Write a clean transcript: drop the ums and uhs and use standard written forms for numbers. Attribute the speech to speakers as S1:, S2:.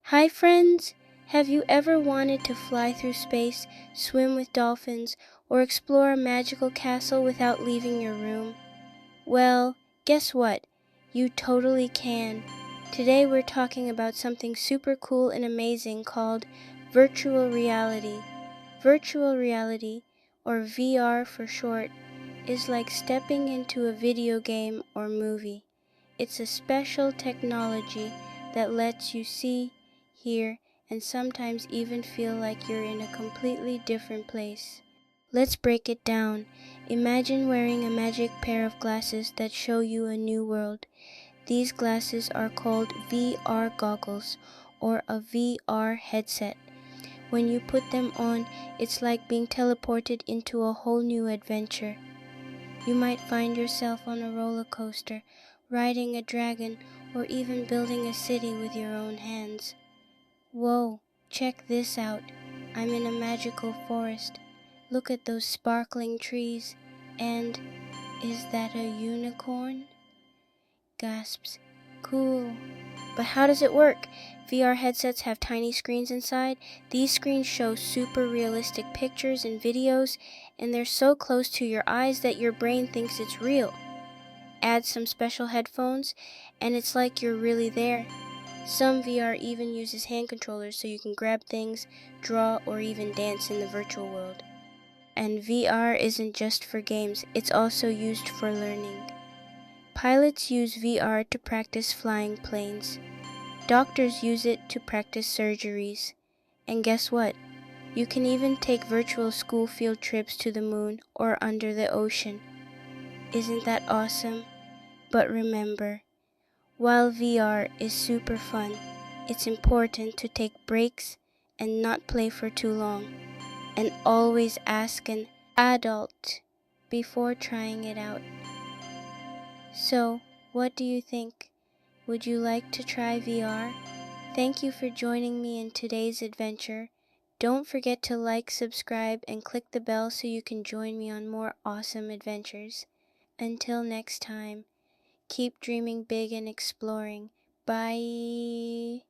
S1: Hi friends! Have you ever wanted to fly through space, swim with dolphins, or explore a magical castle without leaving your room? Well, guess what? You totally can. Today we're talking about something super cool and amazing called virtual reality. Virtual reality, or VR for short, is like stepping into a video game or movie. It's a special technology that lets you see, hear, and sometimes even feel like you're in a completely different place. Let's break it down. Imagine wearing a magic pair of glasses that show you a new world. These glasses are called VR goggles or a VR headset. When you put them on, it's like being teleported into a whole new adventure. You might find yourself on a roller coaster, riding a dragon, or even building a city with your own hands. Whoa, check this out. I'm in a magical forest. Look at those sparkling trees. And is that a unicorn? Gasps. Cool. But how does it work? VR headsets have tiny screens inside. These screens show super realistic pictures and videos, and they're so close to your eyes that your brain thinks it's real. Add some special headphones, and it's like you're really there. Some VR even uses hand controllers so you can grab things, draw, or even dance in the virtual world. And VR isn't just for games, it's also used for learning. Pilots use VR to practice flying planes. Doctors use it to practice surgeries. And guess what? You can even take virtual school field trips to the moon or under the ocean. Isn't that awesome? But remember, while VR is super fun, it's important to take breaks and not play for too long. And always ask an adult before trying it out. So, what do you think? Would you like to try VR? Thank you for joining me in today's adventure. Don't forget to like, subscribe, and click the bell so you can join me on more awesome adventures. Until next time, keep dreaming big and exploring. Bye!